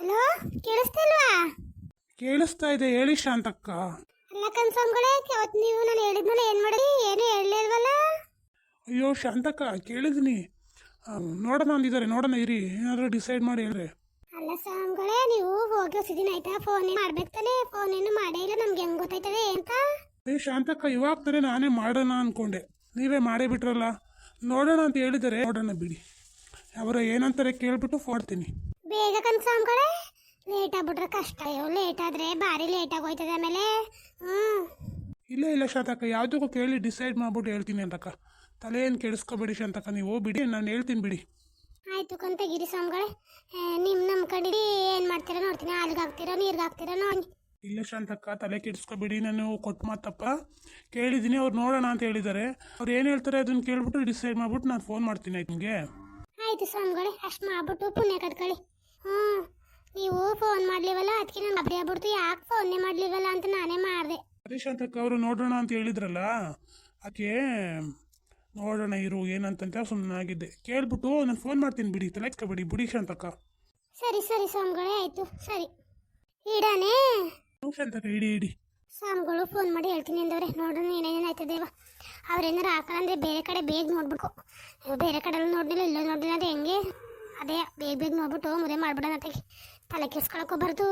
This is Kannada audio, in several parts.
ಹಲೋ, ಕೇಳಿಸ್ತಿಲ್ವಾ? ಕೇಳಿಸ್ತಾ ಇದೆ, ಹೇಳಿ ಶಾಂತಕ್ಕ. ಅಲ್ಲ ಕನ್ಸಂಗಳೇ, ಅವತ್ತು ನೀವು ನಾನು ಹೇಳಿದ್ಮೇಲೆ ಏನು ಮಾಡಿ ಏನು ಹೇಳಲಿಲ್ವಲ್ಲ? ಅಯ್ಯೋ ಶಾಂತಕ್ಕ, ಕೇಳಿದ್ನಿ. ನೋಡೋಣ ಅಂದಿದ್ದಾರೆ, ನೋಡೋಣ ಇರಿ, ಏನಾದರೂ ಡಿಸೈಡ್ ಮಾಡಿ ಹೇಳ್ರಿ. ಅಲ್ಲ ಸಾಂಗಳೇ, ನೀವು ಹೋಗಿ ಹೊಸ ದಿನ ಆಯ್ತಾ? ಫೋನ್ ಮಾಡ್ಬೇಕು ತಾನೆ, ಫೋನ್ ಏನು ಮಾಡೇ ಇಲ್ಲ. ನಮ್ಗೆ ಹೆಂಗ್ ಗೊತ್ತಾಯ್ತದೆ ಅಂತ? ಶಾಂತಕ್ಕ, ಇವಾಗ ತಾನೇ ನಾನೇ ಮಾಡೋಣ ಅನ್ಕೊಂಡೆ, ನೀವೇ ಮಾಡೇ ಬಿಟ್ರಲ್ಲ. ನೋಡೋಣ ಅಂತ ಹೇಳಿದ್ದಾರೆ, ನೋಡೋಣ ಬಿಡಿ. ಅವರ ಏನಂತಾರೆ ಕೇಳ್ಬಿಟ್ಟು ಮಾಡ್ತೀನಿ. ಬೇಗ ಕನ್ಸಂಗಳೇ, ಲೇಟ್ ಆಗ್ಬಿಟ್ರೆ ಕಷ್ಟ. ಅಯ್ಯೋ, ಲೇಟ್ ಆದ್ರೆ ಭಾರಿ ಲೇಟ್ ಆಗೋಯ್ತದೆ ಆಮೇಲೆ. ಇಲ್ಲ ಇಲ್ಲ ಶಾಂತಕ್ಕ, ಯಾವುದಕ್ಕೂ ಕೇಳಿ ಡಿಸೈಡ್ ಮಾಡ್ಬಿಟ್ಟು ಹೇಳ್ತೀನಿ ಅಂತಕ್ಕ. ತಲೆ ಏನು ಕೆಡಿಸ್ಕೊಬೇಡಿ ಶಾಂತಕ್ಕ, ನೀವು ಬಿಡಿ, ನಾನು ಹೇಳ್ತೀನಿ ಬಿಡಿ. ಆಯ್ತು ಕಂತಗಿರಿ ಸ್ವಾಮಿಗಳೇ, ನಮ್ಮ ಕಡೆ ಏನು ಮಾಡ್ತೀರಾ ನೋಡ್ತೀನಿ. ಹಾಲ್ಗೆ ಹಾಕ್ತೀರಾ, ನೀರ್ಗೆ ಹಾಕ್ತೀರಾ ನೋಡಿ. ಇಲ್ಲ ಶಾಂತಕ್ಕ, ತಲೆ ಕೆಡಿಸ್ಕೊಬೇಡಿ, ನಾನು ಕೊಟ್ಟು ಮಾತಪ್ಪ ಕೇಳಿದ್ದೀನಿ. ಅವ್ರು ನೋಡೋಣ ಅಂತ ಹೇಳಿದ್ದಾರೆ. ಅವ್ರು ಏನು ಹೇಳ್ತಾರೆ ಅದನ್ನು ಕೇಳ್ಬಿಟ್ಟು ಡಿಸೈಡ್ ಮಾಡ್ಬಿಟ್ಟು ನಾನು ಫೋನ್ ಮಾಡ್ತೀನಿ. ಆಯ್ತು ನಿಮಗೆ? ಆಯ್ತು ಸ್ವಾಮಿಗಳೇ, ಅಷ್ಟು ಮಾಡ್ಬಿಟ್ಟು ಪುಣ್ಯ ಕಟ್ಕೊಳ್ಳಿ. ನೀವು ಫೋನ್ ಮಾಡ್ಲಿವಲ್ಲ, ಅದಕ್ಕೆ ನಾನು ಅಬ್ರಿ ಆಗ್ಬಿಡ್ತು. ಯಾಕೆ ಫೋನ್ನೇ ಮಾಡ್ಲಿವಲ್ಲ ಅಂತ ನಾನೇ ಮಾಡಿದೆ. ಅದೇ ಶಾಂತಕ್ಕ, ಅವರು ನೋಡೋಣ ಅಂತ ಹೇಳಿದ್ರಲ್ಲ, ಅದಕ್ಕೆ ನೋಡೋಣ ಇರು ಏನಂತ ಸುಮ್ಮನಾಗಿದ್ದೆ. ಕೇಳ್ಬಿಟ್ಟು ನಾನು ಫೋನ್ ಮಾಡ್ತೀನಿ ಬಿಡಿ, ತಲೆ ಕೆಡಿಸ್ಕೊಬೇಡಿ ಬಿಡಿ ಶಾಂತಕ್ಕ. ಸರಿ ಸರಿ ಸ್ವಾಮಿಗಳೇ, ಆಯ್ತು ಸರಿ, ಇಡಾನೇ. ಶಾಂತಕ್ಕ, ಇಡಿ ಇಡಿ. ಸ್ವಾಮಿಗಳು ಫೋನ್ ಮಾಡಿ ಹೇಳ್ತೀನಿ ಅಂದವ್ರೆ. ನೋಡೋಣ ಏನೇನಾಯ್ತದೇವ. ಅವ್ರೇನಾರು ಹಾಕಲ್ಲ ಬೇರೆ ಕಡೆ ಬೇಗ ನೋಡ್ಬೇಕು. ಬೇರೆ ಕಡೆ ನೋಡ್ಲಿಲ್ಲ, ಇಲ್ಲೋ ನೋಡ್ಲಿಲ್ಲ ಅಂದ್ರೆ ಹೆಂಗೆ? ಅದೇ ಬೇಗ ಬೇಗ ನೋಡ್ಬಿಟ್ಟು ಮದುವೆ ಮಾಡ್ಬಿಡೋಣ. ತಲೆ ಕೆಡ್ಸ್ಕೊಳಕ್ ಹೋಗ್ಬಾರ್ದು.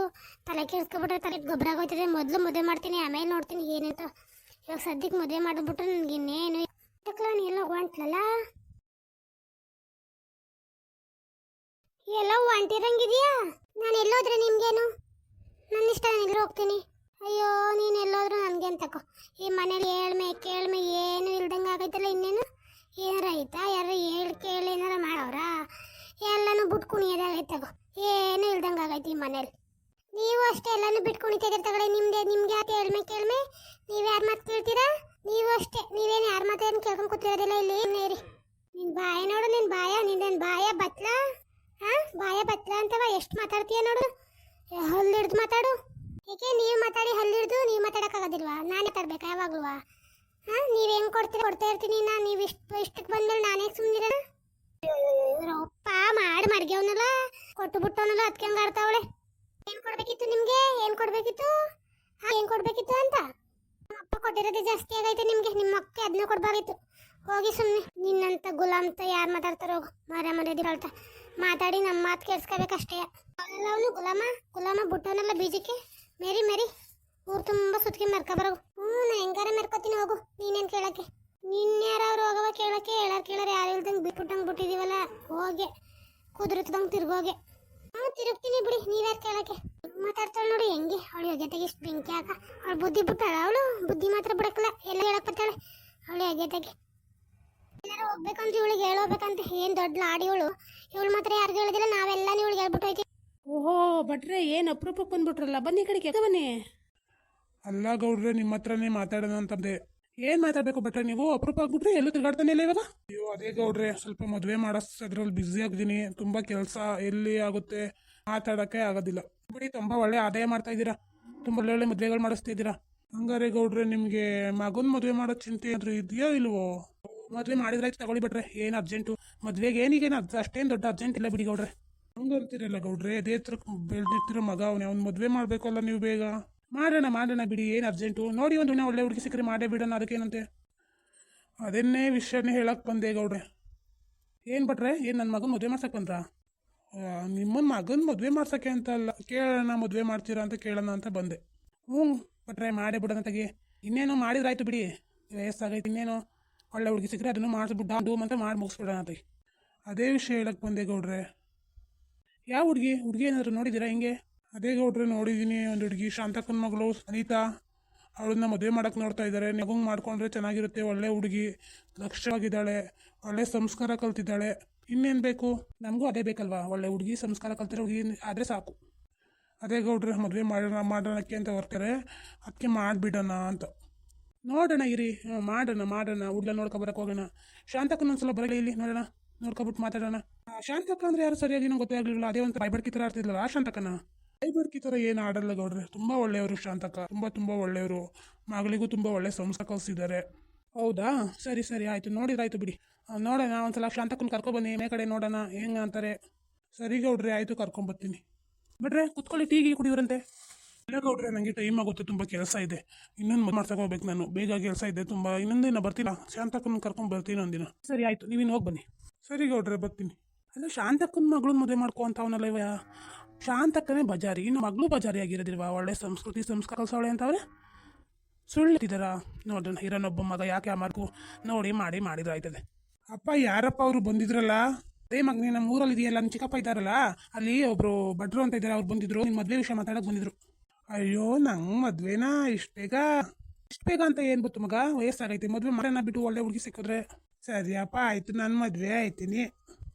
ತಲೆ ಕೆಡ್ಸ್ಕೊಬಿಟ್ರೆ ತಲೆ ಗೊಬ್ಬರ ಆಗೋಯ್ತದೆ. ಮೊದಲು ಮದುವೆ ಮಾಡ್ತೀನಿ, ಆಮೇಲೆ ನೋಡ್ತೀನಿ ಏನಂತ. ಇವಾಗ ಸದ್ಯಕ್ಕೆ ಮದುವೆ ಮಾಡಿಬಿಟ್ರೆ ನನಗೆ ಇನ್ನೇನು ಎಲ್ಲ ಹೊಂಟ್ಲಲ್ಲ. ಎಲ್ಲ ಹೊಂಟಿರಂಗಿದೆಯಾ? ನಾನು ಎಲ್ಲೋದ್ರೆ ನಿಮ್ಗೇನು? ನನ್ನ ಇಷ್ಟ, ನಾನು ಎಲ್ಲರೂ ಹೋಗ್ತೀನಿ. ಅಯ್ಯೋ, ನೀನು ಎಲ್ಲೋದ್ರು ನನಗೇನು ತಗೋ. ಈ ಮನೇಲಿ ಕೇಳ್ಮೆ ಏನು ಇಲ್ದಂಗೆ ಆಗೈತಲ್ಲ. ಇನ್ನೇನು ಏನಾರ ಆಯ್ತಾ? ಯಾರು ಕೇಳಿ ಏನಾರ ಮಾಡವ್ರ? ಎಲ್ಲನೂ ಬಿಟ್ಟು ಕುಣಿಯೋದಾಗೈತೆ ತಗೋ. ಏನು ಇಲ್ದಂಗೆ ಆಗೈತಿ ಈ ಮನೇಲಿ. ನೀವು ಅಷ್ಟೇ ಎಲ್ಲನೂ ಬಿಟ್ಟು ಕುಣಿತಿದ್ದೀರ ತಗೊಳ್ಳಿ. ನಿಮ್ಗೆ ಯಾಕೆ ಕೇಳ್ಮೆ? ನೀವು ಯಾರ ಮಾತು ಕೇಳ್ತೀರಾ? ನೀವು ಅಷ್ಟೇ, ನೀವೇನು ಯಾರ ಮಾತೇನು ಕೇಳ್ಕೊಂಡು ಕೂತಿರೋದಿಲ್ಲ ಇಲ್ಲಿ. ನೀರಿ ನಿನ್ನ ಬಾಯ ನೋಡು, ನಿನ್ನ ಬಾಯ ಬತ್ಲ. ಬಾಯ ಬತ್ಲ ಅಂತವ ಎಷ್ಟು ಮಾತಾಡ್ತೀಯ ನೋಡು. ಹಲ್ಲಿಡ್ದು ಮಾತಾಡು. ಏಕೆ ನೀವು ಮಾತಾಡಿ ಹಲ್ಲಿಡ್ದು ನೀವು ಮಾತಾಡೋಕ್ಕಾಗೋದಿಲ್ವಾ? ನಾನೇ ಮಾತಾಡ್ಬೇಕಾ ಯಾವಾಗಲೂ? ನೀವು ಹೆಂಗೆ ಕೊಡ್ತಾ ಇರ್ತೀನಿ ನಾನು. ನೀವು ಇಷ್ಟಕ್ಕೆ ಬಂದ್ಮೇಲೆ ನಾನೇ ಸುಮ್ಮನಿರೋಣ? ಅಪ್ಪ ಮಾಡಿ ಮಡ್ಗ್ಯವನಲ್ಲ, ಕೊಟ್ಟು ಬಿಟ್ಟವನಲ್ಲ, ಅದಕ್ಕೆ ಹಂಗೆ ಆಡ್ತಾವಳೆ. ಏನು ಕೊಡ್ಬೇಕಿತ್ತು ನಿಮಗೆ? ಏನು ಕೊಡ್ಬೇಕಿತ್ತು ಅಂತ? ಅಪ್ಪ ಕೊಟ್ಟಿರೋದೇ ಜಾಸ್ತಿ ಆಗೈತೆ ನಿಮಗೆ. ನಿಮ್ಮ ಅಕ್ಕ ಅದನ್ನ ಕೊಡ್ಬಾಗಿತ್ತು. ಹೋಗಿ ಸುಮ್ಮನೆ. ನಿನ್ನಂತ ಗುಲಾಮ್ತ ಯಾರು ಮಾತಾಡ್ತಾರೋ? ಮರ್ಯಾದಿರಳ್ತ ಮಾತಾಡಿ ನಮ್ಮ ಮಾತು ಕೇಳಿಸ್ಕೋಬೇಕಷ್ಟೇ. ಅವನು ಗುಲಾಮ ಬಿಟ್ಟವನಲ್ಲ ಬೀಜಕ್ಕೆ. ಮೇರಿ ಊರು ತುಂಬ ಸುತ್ತಿಗೆ ಮೆರ್ಕೊಬರೋ. ನಾ ಹೆಂಗಾರ ಮೆರ್ಕೋತೀನಿ, ಹೋಗು. ನೀನೇನು ಕೇಳಕ್ಕೆ? ನಿನ್ಯಾರವ್ರು ಹೋಗವ ಕೇಳಕ್ಕೆ? ಕೇಳಾರ ಯಾರು ಇಲ್ದಂಗೆ ಬಿಟ್ಟಿದೀವಲ್ಲ. ಹೋಗೆ ಕುದುರೆತ್ತದಂಗೆ ತಿರ್ಗೋಗೆ. ತಿರುಗ್ತೀನಿ ಬಿಡಿ, ನೀವ್ಯಾರು ಕೇಳಕ್ಕೆ? ಮಾತಾಡ್ತಾಳೆ ನೋಡಿ ಹೆಂಗೆ. ಅವಳು ಯೋಗ್ಯತೆಗೆ ಇಷ್ಟು ಬೆಂಕಿ ಹಾಕ. ಅವಳು ಬುದ್ಧಿ ಬಿಟ್ಟಾಳ. ಅವಳು ಬುದ್ಧಿ ಮಾತ್ರ ಬಿಡಕ್ಕಲ್ಲ, ಎಲ್ಲ ಹೇಳಕ್ ಬರ್ತಾಳೆ. ಅವಳು ಯೋಗ್ಯತೆಗೆ ಎಲ್ಲಾರು ಹೋಗ್ಬೇಕಂದ್ರೆ ಇವಳಿಗೆ ಹೇಳೋಬೇಕಂತ ಏನು ದೊಡ್ಡ ಲಾಡಿ ಇವಳು ಮಾತ್ರ ಯಾರಿಗೂ ಹೇಳೋದಿಲ್ಲ. ನಾವೆಲ್ಲ ಇವಳಿಗೆ ಹೇಳ್ಬಿಟ್ಟು ಹೋಯ್ತೀವಿ. ಓಹೋ ಭಟ್ರೆ, ಏನು ಅಪರೂಪಕ್ಕೆ ಬಂದ್ಬಿಟ್ರಲ್ಲ. ಬನ್ನಿ ಕಡೆಗೆ ಬನ್ನಿ. ಅಲ್ಲ ಗೌಡ್ರೆ, ನಿಮ್ಮ ಹತ್ರನೇ ಮಾತಾಡೋಣ ಅಂತಂದೆ. ಏನು ಮಾತಾಡಬೇಕು ಭಟ್ರೆ, ನೀವು ಅಪರೂಪ ಆಗ್ಬಿಟ್ರೆ ಎಲ್ಲೂ ತಿರ್ಗಾಡ್ತಾನೆ ಇಲ್ಲ ಇವಾಗ? ಅಯ್ಯೋ ಅದೇ ಗೌಡ್ರೆ, ಸ್ವಲ್ಪ ಮದುವೆ ಮಾಡೋದ್ರಲ್ಲಿ ಬ್ಯುಸಿ ಆಗಿದ್ದೀನಿ. ತುಂಬ ಕೆಲಸ ಎಲ್ಲಿ ಆಗುತ್ತೆ, ಮಾತಾಡೋಕ್ಕೆ ಆಗೋದಿಲ್ಲ ಬಿಡಿ. ತುಂಬ ಒಳ್ಳೆ ಆದಾಯ ಮಾಡ್ತಾ ಇದ್ದೀರಾ, ತುಂಬ ಒಳ್ಳೆ ಮದುವೆಗಳು ಮಾಡಿಸ್ತಾ ಇದ್ದೀರಾ. ಹಂಗಾರೆ ಗೌಡ್ರೆ, ನಿಮಗೆ ಮಗನ ಮದುವೆ ಮಾಡೋ ಚಿಂತೆ ಏನಾದರೂ ಇದೆಯೋ ಇಲ್ವೋ? ಮದುವೆ ಮಾಡಿದ್ರಾಯ್ತು ತಗೊಳ್ಳಿ ಭಟ್ರೆ, ಏನು ಅರ್ಜೆಂಟು? ಮದುವೆಗೆ ಏನೀಗೇನು ಅಷ್ಟೇನು ದೊಡ್ಡ ಅರ್ಜೆಂಟ್ ಇಲ್ಲ ಬಿಡಿ ಗೌಡ್ರೆ. ಹಂಗಂತೀರಲ್ಲ ಗೌಡ್ರೆ, ಅದೇ ಹತ್ರ ಬೆಳೆದಿರ್ತಿರೋ ಮಗ ಅವನೇ, ಅವ್ನು ಮದುವೆ ಮಾಡಬೇಕಲ್ಲ ನೀವು ಬೇಗ. ಮಾಡೋಣ ಬಿಡಿ, ಏನು ಅರ್ಜೆಂಟು? ನೋಡಿ ಒಂದು ಒಳ್ಳೆ ಹುಡುಗಿ ಸಿಕ್ಕರೆ ಮಾಡೇ ಬಿಡೋಣ, ಅದಕ್ಕೇನಂತೆ. ಅದನ್ನೇ ವಿಷಯನೇ ಹೇಳಕ್ಕೆ ಬಂದೆ ಗೌಡ್ರೆ. ಏನು ಭಟ್ರೆ, ಏನು ನನ್ನ ಮಗನ ಮದುವೆ ಮಾಡ್ಸಕ್ಕೆ ಬಂದ್ರಾ? ನಿಮ್ಮನ್ನ ಮಗನ ಮದುವೆ ಮಾಡ್ಸೋಕ್ಕೆ ಅಂತ ಅಲ್ಲ, ಕೇಳೋಣ ಮದುವೆ ಮಾಡ್ತೀರಾ ಅಂತ ಕೇಳೋಣ ಅಂತ ಬಂದೆ. ಭಟ್ರೆ, ಮಾಡೇ ಬಿಡೋಣ ತೆಗಿ. ಇನ್ನೇನು ಮಾಡಿದ್ರಾಯ್ತು ಬಿಡಿ, ವಯಸ್ಸಾಗೈತೆ. ಇನ್ನೇನು ಒಳ್ಳೆ ಹುಡುಗಿ ಸಿಕ್ಕರೆ ಅದನ್ನು ಮಾಡಿಸ್ಬಿಟ್ಟು ಡೂಮ್ ಅಂತ ಮಾಡಿ ಮುಗಿಸ್ಬಿಡೋಣ ಅಂತ. ಅದೇ ವಿಷಯ ಹೇಳಕ್ಕೆ ಬಂದೆ ಗೌಡ್ರೆ. ಯಾವ ಹುಡುಗಿ ಏನಾದರೂ ನೋಡಿದ್ದೀರಾ ಹಿಂಗೆ? ಅದೇ ಗೌಡ್ರೆ, ನೋಡಿದ್ದೀನಿ. ಒಂದು ಹುಡುಗಿ, ಶಾಂತಕ್ಕನ ಮಗಳು ಅನಿತಾ, ಅವಳನ್ನ ಮದುವೆ ಮಾಡೋಕ್ಕೆ ನೋಡ್ತಾ ಇದ್ದಾರೆ. ಮಗಂಗೆ ಮಾಡ್ಕೊಂಡ್ರೆ ಚೆನ್ನಾಗಿರುತ್ತೆ. ಒಳ್ಳೆ ಹುಡುಗಿ, ಲಕ್ಷವಾಗಿದ್ದಾಳೆ, ಒಳ್ಳೆ ಸಂಸ್ಕಾರ ಕಲ್ತಿದ್ದಾಳೆ. ಇನ್ನೇನು ಬೇಕು? ನಮಗೂ ಅದೇ ಬೇಕಲ್ವಾ? ಒಳ್ಳೆ ಹುಡುಗಿ, ಸಂಸ್ಕಾರ ಕಲ್ತಿರೋ ಹುಡುಗಿ ಆದರೆ ಸಾಕು. ಅದೇ ಗೌಡ್ರೆ, ಮದುವೆ ಮಾಡೋಣಕ್ಕೆ ಅಂತ ಬರ್ತಾರೆ, ಅದಕ್ಕೆ ಮಾಡಿಬಿಡೋಣ ಅಂತ. ನೋಡೋಣ ಇರಿ, ಮಾಡೋಣ. ಹುಡ್ಲ ನೋಡ್ಕೊಬರಕ್ಕೆ ಹೋಗೋಣ. ಶಾಂತಕ್ಕನ ಒಂದ್ಸಲ ಬರಲಿ ಇಲ್ಲಿ, ನೋಡ್ಕೊಬಿಟ್ಟು ಮಾತಾಡೋಣ. ಶಾಂತಕ್ಕ ಅಂದರೆ ಯಾರು ಸರಿಯಾಗಿ ಏನೋ ಗೊತ್ತಾಗಲಿಲ್ಲ. ಅದೇ ಒಂದು ಬಾಯ್ಬಡ್ಕಿ ಥರ ಆಡ್ತಿದ್ಲಲ್ಲ ಆ ಶಾಂತಕ್ಕನ. ಬಾಯ್ಬಡ್ಕಿ ಥರ ಏನು ಆಡಲ್ಲ ಗೌಡ್ರೆ, ತುಂಬ ಒಳ್ಳೆಯವರು ಶಾಂತಕ್ಕ, ತುಂಬ ಒಳ್ಳೆಯವರು. ಮಗಳಿಗೂ ತುಂಬ ಒಳ್ಳೆ ಸಂಸ್ಕಾರ ಕಲಿಸಿದ್ದಾರೆ. ಹೌದಾ? ಸರಿ ಆಯಿತು, ನೋಡಿದ್ರಾಯ್ತು ಬಿಡಿ. ನೋಡೋಣ, ಒಂದ್ಸಲ ಶಾಂತಕ್ಕನ ಕರ್ಕೊಬನ್ನಿ, ಮನೆ ಕಡೆ ನೋಡೋಣ ಹೆಂಗೆ ಅಂತಾರೆ. ಸರಿ ಗೌಡ್ರೆ, ಆಯಿತು, ಕರ್ಕೊಂಬರ್ತೀನಿ. ಬಿಟ್ರೆ ಕುತ್ಕೊಳ್ಳಿ ಟೀಗೆ ಕುಡಿಯೋರಂತೆ. ಇಲ್ಲ ಗೌಡ್ರೆ ನನಗೆ ಟೈಮ್ ಆಗುತ್ತೆ, ತುಂಬ ಕೆಲಸ ಇದೆ. ಇನ್ನೊಂದು ಮದುವೆ ಮಾಡ್ಸಕ್ಕೆ ಹೋಗ್ಬೇಕು ನಾನು, ಬೇಗ ಕೆಲಸ ಇದೆ ತುಂಬ. ಇನ್ನೊಂದಿನ ಬರ್ತೀನ, ಶಾಂತಕ್ಕನ ಕರ್ಕೊಂಡು ಬರ್ತೀನಿ ಒಂದಿನ. ಸರಿ ಆಯಿತು, ನೀವಿನ್ನು ಹೋಗಿ ಬನ್ನಿ. ಸರಿ ಗೌಡ್ರೆ ಬರ್ತೀನಿ. ಅಲ್ಲ ಶಾಂತಕ್ಕನ ಮಗಳನ್ನ ಮದುವೆ ಮಾಡ್ಕೊ ಅಂತವನಲ್ಲ ಇವ. ಶಾಂತಕ್ಕನೇ ಬಜಾರಿ, ಇನ್ನು ಮಗಳು ಬಜಾರಿ ಆಗಿರೋದಿಲ್ವಾ? ಒಳ್ಳೆ ಸಂಸ್ಕೃತಿ ಸಂಸ್ಕಾರ ಕಲ್ಸವಳೆ ಅಂತವ್ರೆ. ಸುಳ್ಳಿದ್ದಾರ ನೋಡ್ರಿ, ಇರೋನೊಬ್ಬ ಮಗ ಯಾಕೆ ಮಾರ್ಕು ನೋಡಿ ಮಾಡಿದ್ರೆ ಆಯ್ತದೆ. ಅಪ್ಪ ಯಾರಪ್ಪ ಅವರು ಬಂದಿದ್ರಲ್ಲ? ಅದೇ ಮಗನೇ ನಮ್ಮ ಊರಲ್ಲಿ ಇದೆಯಲ್ಲ, ನಿಮ್ಮ ಚಿಕ್ಕಪ್ಪ ಇದ್ದಾರಲ್ಲ, ಅಲ್ಲಿ ಒಬ್ರು ಭಟ್ರು ಅಂತ ಇದ್ದಾರೆ, ಅವ್ರು ಬಂದಿದ್ರು. ನಿಮ್ಮ ಮದುವೆ ವಿಷಯ ಮಾತಾಡಕ್ಕೆ ಬಂದಿದ್ರು. ಅಯ್ಯೋ ನಂಗೆ ಮದುವೆನಾ ಇಷ್ಟು ಬೇಗ ಅಂತ ಏನು ಗೊತ್ತು ಮಗ, ವಯಸ್ಸಾಗೈತೆ, ಮದುವೆ ಮಾಡೋಣ ಬಿಟ್ಟು ಒಳ್ಳೆ ಹುಡುಗಿ ಸಿಕ್ಕಿದ್ರೆ. ಸರಿಯಪ್ಪ ಆಯ್ತು, ನಾನು ಮದುವೆ ಆಯ್ತೀನಿ.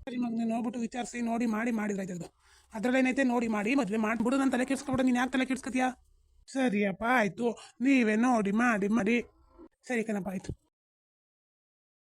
ಸರಿ ಮಗನೇ ನೋಡ್ಬಿಟ್ಟು ವಿಚಾರಿಸಿ ನೋಡಿ ಮಾಡಿದ್ರೆ ಆಯ್ತದು. ಅದ್ರಲ್ಲೇನೈತೆ ನೋಡಿ ಮದುವೆ ಮಾಡಿಬಿಡು. ನಾನು ತಲೆ ಕೆಡ್ಸ್ಕೊಬಿಡು, ನೀನು ಯಾಕೆ ತಲೆ ಕೆಡ್ಸ್ಕೊತೀಯಾ? ಸರಿಯಪ್ಪ ಆಯಿತು, ನೀವೇ ನೋಡಿ ಮಾಡಿ. ಸರಿ ಕಣಪ್ಪ ಆಯಿತು.